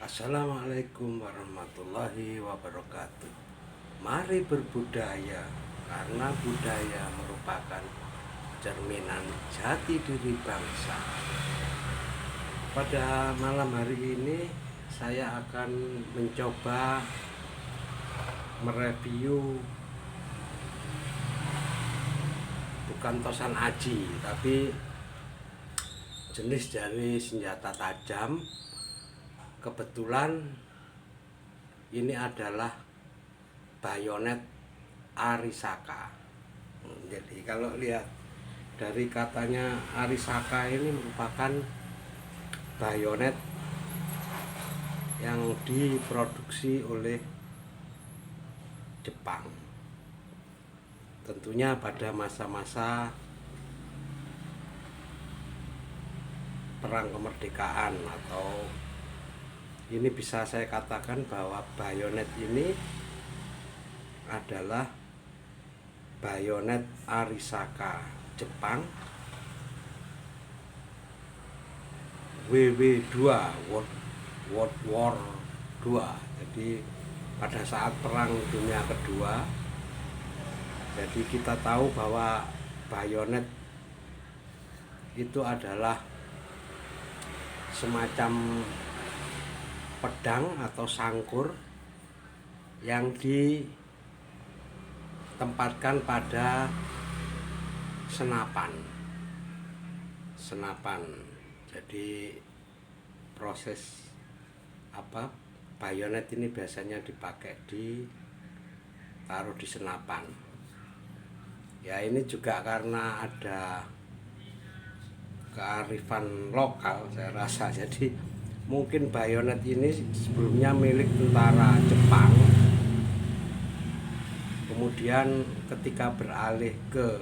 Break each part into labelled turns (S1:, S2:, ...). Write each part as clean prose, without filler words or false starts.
S1: Assalamualaikum warahmatullahi wabarakatuh. Mari berbudaya, karena budaya merupakan cerminan jati diri bangsa. Pada malam hari ini saya akan mencoba mereview bukan tosan aji, tapi jenis dari senjata tajam. Kebetulan ini adalah bayonet Arisaka. Jadi kalau lihat dari katanya Arisaka, ini merupakan bayonet yang diproduksi oleh Jepang. Tentunya pada masa-masa perang kemerdekaan, atau ini bisa saya katakan bahwa bayonet ini adalah bayonet Arisaka Jepang WW2, World War 2. Jadi pada saat perang dunia kedua, jadi kita tahu bahwa bayonet itu adalah semacam pedang atau sangkur yang ditempatkan pada senapan. Jadi proses bayonet ini biasanya dipakai taruh di senapan. Ya, ini juga karena ada kearifan lokal saya rasa. Jadi mungkin bayonet ini sebelumnya milik tentara Jepang, kemudian ketika beralih ke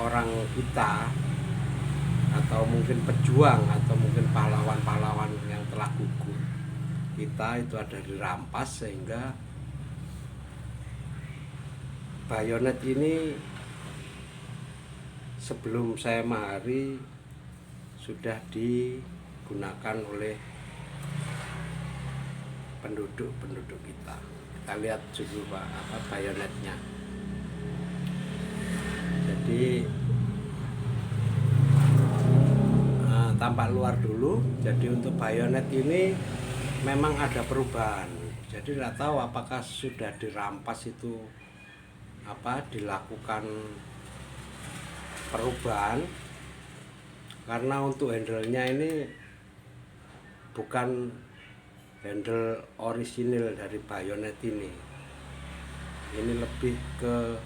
S1: orang kita, atau mungkin pejuang, atau mungkin pahlawan-pahlawan yang telah gugur kita, itu ada dirampas, sehingga bayonet ini sebelum saya mahari sudah digunakan oleh penduduk kita. Kita lihat dulu bayonetnya. Jadi tampak luar dulu. Jadi untuk bayonet ini memang ada perubahan. Jadi tidak tahu apakah sudah dirampas itu dilakukan perubahan, karena untuk handle-nya ini bukan handle orisinil dari bayonet ini. Ini lebih ke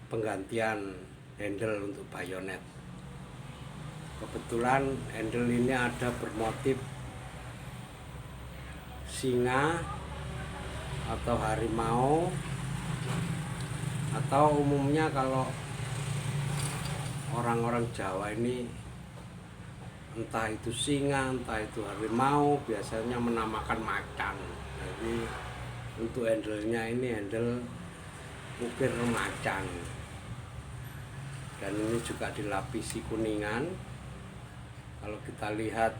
S1: penggantian handle untuk bayonet. Kebetulan handle ini ada bermotif singa atau harimau, atau umumnya kalau orang-orang Jawa ini entah itu singa, entah itu harimau, biasanya menamakan macan. Jadi untuk handle-nya ini handle ukir macan, dan ini juga dilapisi kuningan. Kalau kita lihat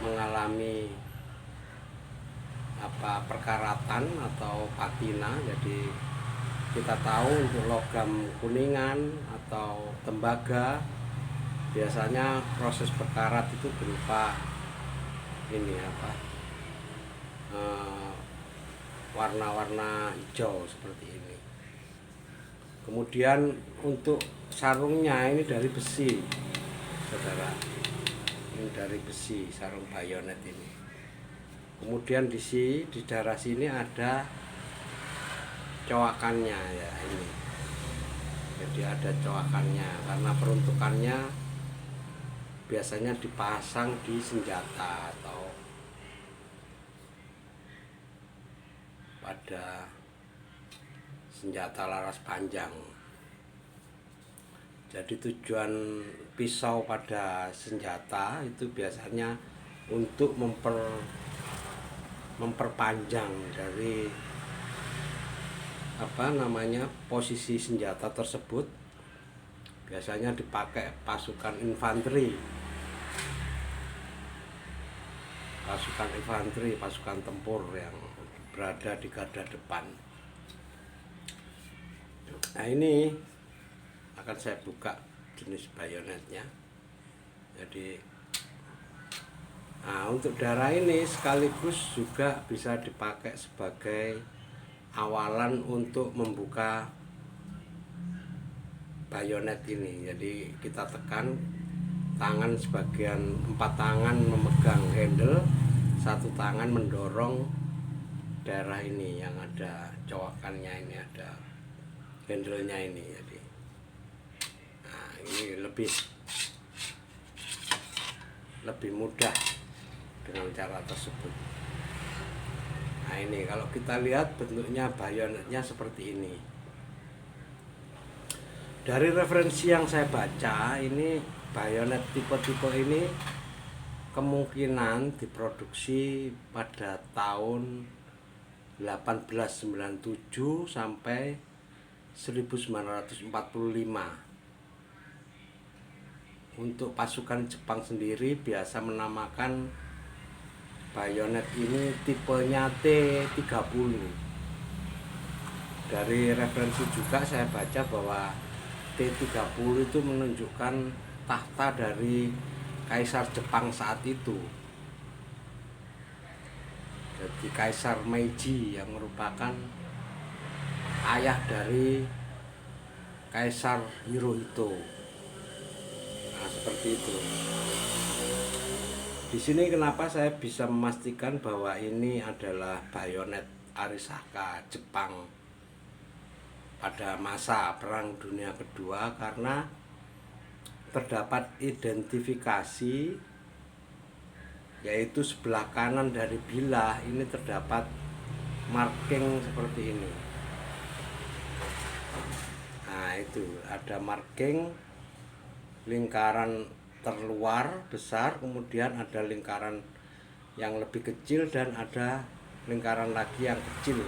S1: mengalami perkaratan atau patina, jadi kita tahu untuk logam kuningan atau tembaga biasanya proses berkarat itu berupa warna-warna hijau seperti ini. Kemudian untuk sarungnya ini dari besi, saudara. Ini dari besi sarung bayonet ini. Kemudian di daerah sini ada coakannya, ya ini. Jadi ada coakannya karena peruntukannya biasanya dipasang di senjata atau pada senjata laras panjang. Jadi tujuan pisau pada senjata itu biasanya untuk memperpanjang dari posisi senjata tersebut. Biasanya dipakai pasukan infanteri pasukan infanteri, pasukan tempur yang berada di garda depan. Nah, ini akan saya buka jenis bayonetnya. Jadi untuk darah ini sekaligus juga bisa dipakai sebagai awalan untuk membuka bayonet ini. Jadi kita tekan tangan sebagian, 4 tangan memegang handle, 1 tangan mendorong darah ini yang ada cowakannya, ini ada handle-nya ini. Jadi ini lebih mudah dengan cara tersebut. Nah, ini kalau kita lihat bentuknya bayonetnya seperti ini. Dari referensi yang saya baca, ini bayonet tipe-tipe ini kemungkinan diproduksi pada tahun 1897 sampai 1945. Untuk pasukan Jepang sendiri biasa menamakan bayonet ini tipenya T30. Dari referensi juga saya baca bahwa T30 itu menunjukkan tahta dari Kaisar Jepang saat itu. Jadi Kaisar Meiji yang merupakan ayah dari Kaisar Hirohito. Nah, seperti itu. Di sini kenapa saya bisa memastikan bahwa ini adalah bayonet Arisaka Jepang pada masa Perang Dunia Kedua, karena terdapat identifikasi, yaitu sebelah kanan dari bilah ini terdapat marking seperti ini. Nah, itu ada marking lingkaran terluar besar, kemudian ada lingkaran yang lebih kecil, dan ada lingkaran lagi yang kecil.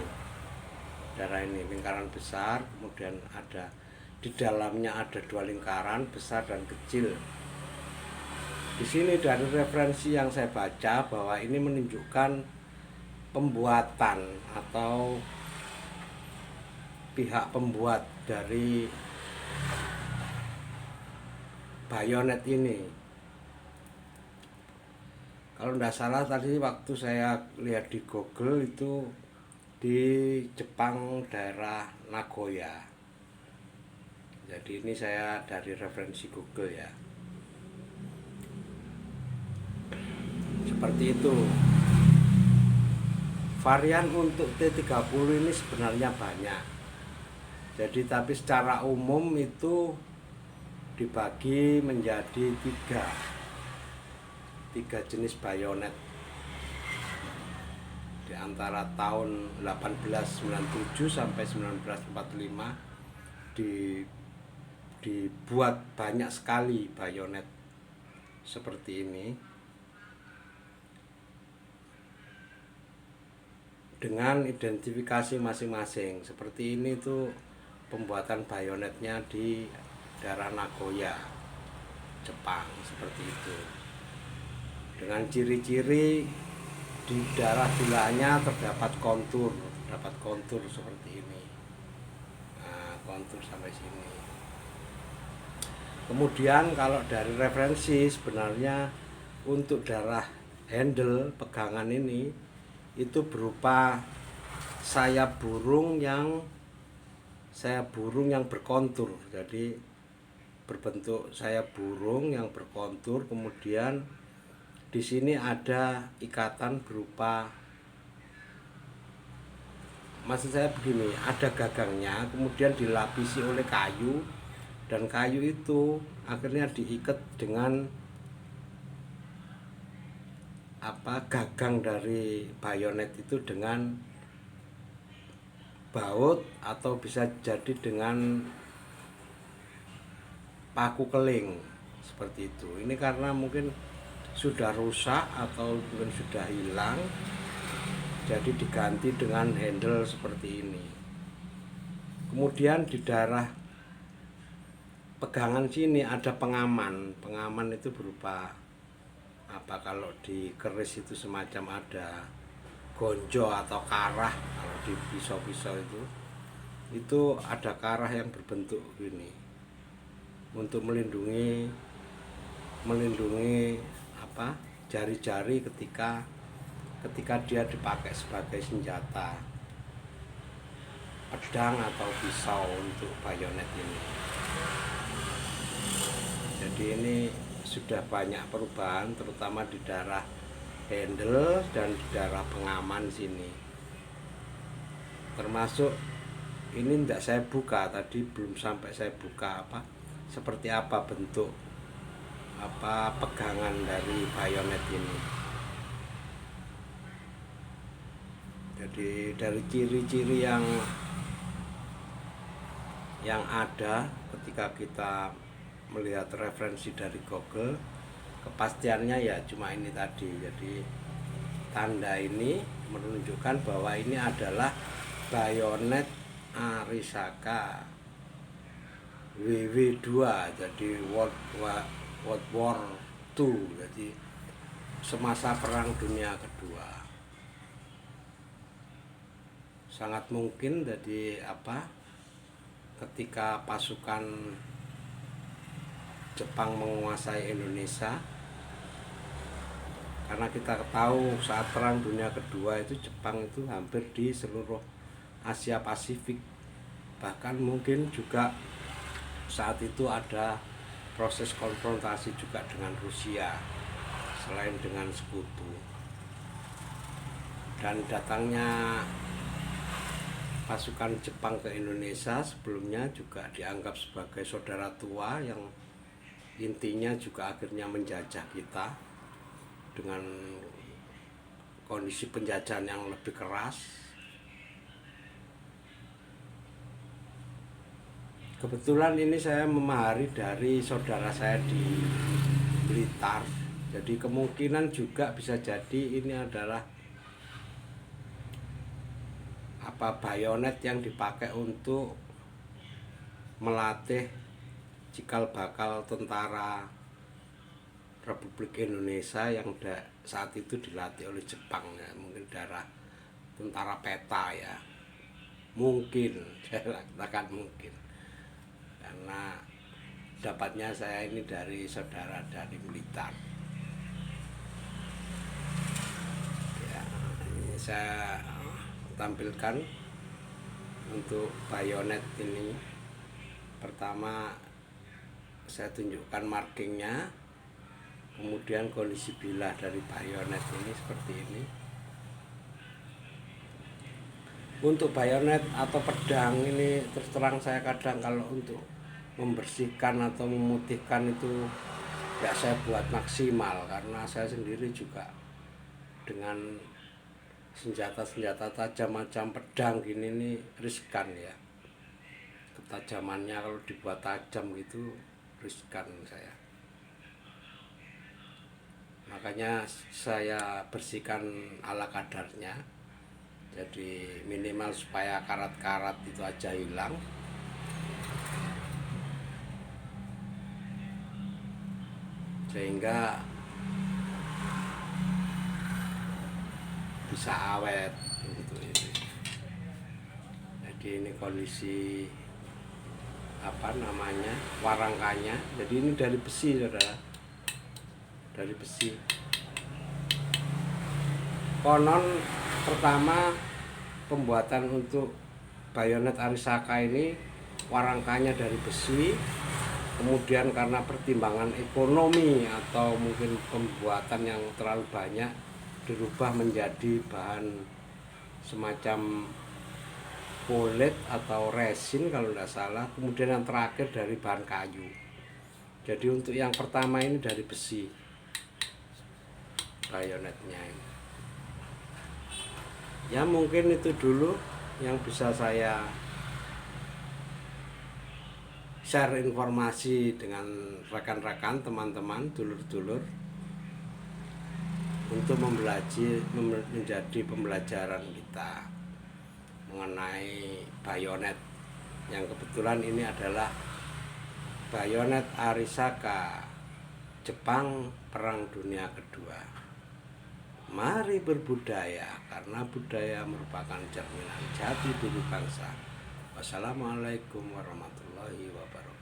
S1: Darah ini lingkaran besar, kemudian ada di dalamnya ada 2 lingkaran besar dan kecil. Di sini dari referensi yang saya baca bahwa ini menunjukkan pembuatan atau pihak pembuat dari bayonet ini. Kalau tidak salah tadi waktu saya lihat di Google itu di Jepang, daerah Nagoya. Jadi ini saya dari referensi Google ya. Seperti itu. Varian untuk T30 ini sebenarnya banyak. Jadi tapi secara umum itu dibagi menjadi 3 jenis bayonet di antara tahun 1897 sampai 1945. Dibuat banyak sekali bayonet seperti ini dengan identifikasi masing-masing. Seperti ini tuh pembuatan bayonetnya di daerah Nagoya, Jepang, seperti itu. Dengan ciri-ciri di daerah bilahnya terdapat kontur seperti ini. Nah, kontur sampai sini. Kemudian kalau dari referensi, sebenarnya untuk darah handle pegangan ini itu berupa sayap burung yang berkontur. Jadi berbentuk sayap burung yang berkontur, kemudian di sini ada ikatan berupa, maksud saya begini, ada gagangnya, kemudian dilapisi oleh kayu, dan kayu itu akhirnya diikat dengan gagang dari bayonet itu dengan baut, atau bisa jadi dengan paku keling seperti itu. Ini karena mungkin sudah rusak atau mungkin sudah hilang, jadi diganti dengan handle seperti ini. Kemudian di daerah pegangan sini ada pengaman. Pengaman itu berupa apa kalau di keris itu semacam ada gonjo atau karah. Kalau di pisau-pisau itu ada karah yang berbentuk gini untuk melindungi apa jari-jari ketika dia dipakai sebagai senjata pedang atau pisau untuk bayonet ini. Jadi ini sudah banyak perubahan, terutama di daerah handle dan di daerah pengaman sini. Termasuk ini tidak saya buka tadi, belum sampai saya buka seperti apa bentuk pegangan dari bayonet ini. Jadi dari ciri-ciri yang ada ketika kita melihat referensi dari Google, kepastiannya ya cuma ini tadi. Jadi tanda ini menunjukkan bahwa ini adalah bayonet Arisaka WW2, jadi World War II, jadi semasa Perang Dunia Kedua. Sangat mungkin jadi ketika pasukan Jepang menguasai Indonesia, karena kita tahu saat Perang Dunia Kedua itu Jepang itu hampir di seluruh Asia Pasifik, bahkan mungkin juga saat itu ada proses konfrontasi juga dengan Rusia selain dengan sekutu. Dan datangnya pasukan Jepang ke Indonesia sebelumnya juga dianggap sebagai saudara tua yang intinya juga akhirnya menjajah kita dengan kondisi penjajahan yang lebih keras. Kebetulan ini saya memahari dari saudara saya di Blitar, jadi kemungkinan juga bisa jadi ini adalah bayonet yang dipakai untuk melatih cikal bakal tentara Republik Indonesia yang saat itu dilatih oleh Jepang ya, mungkin daerah tentara peta ya, mungkin saya katakan mungkin, karena dapatnya saya ini dari saudara dari Blitar. Ya, ini saya tampilkan untuk bayonet ini. Pertama saya tunjukkan markingnya, kemudian kondisi bilah dari bayonet ini seperti ini. Untuk bayonet atau pedang ini terus terang saya kadang kalau untuk membersihkan atau memutihkan itu tidak saya buat maksimal, karena saya sendiri juga dengan senjata-senjata tajam macam pedang gini nih riskan ya, ketajamannya kalau dibuat tajam gitu riskan saya. Makanya saya bersihkan ala kadarnya, jadi minimal supaya karat-karat itu aja hilang. Sehingga bisa awet gitu ini. Jadi ini kondisi warangkanya. Jadi ini dari besi saudara, dari besi. Konon pertama pembuatan untuk bayonet Arisaka ini warangkanya dari besi, kemudian karena pertimbangan ekonomi atau mungkin pembuatan yang terlalu banyak dirubah menjadi bahan semacam kulit atau resin kalau tidak salah, kemudian yang terakhir dari bahan kayu. Jadi untuk yang pertama ini dari besi bayonetnya ini. Ya mungkin itu dulu yang bisa saya share informasi dengan rekan-rekan, teman-teman, dulur-dulur, untuk menjadi pembelajaran kita mengenai bayonet yang kebetulan ini adalah bayonet Arisaka Jepang Perang Dunia Kedua. Mari berbudaya, karena budaya merupakan cerminan jati diri bangsa. Wassalamualaikum warahmatullahi wabarakatuh.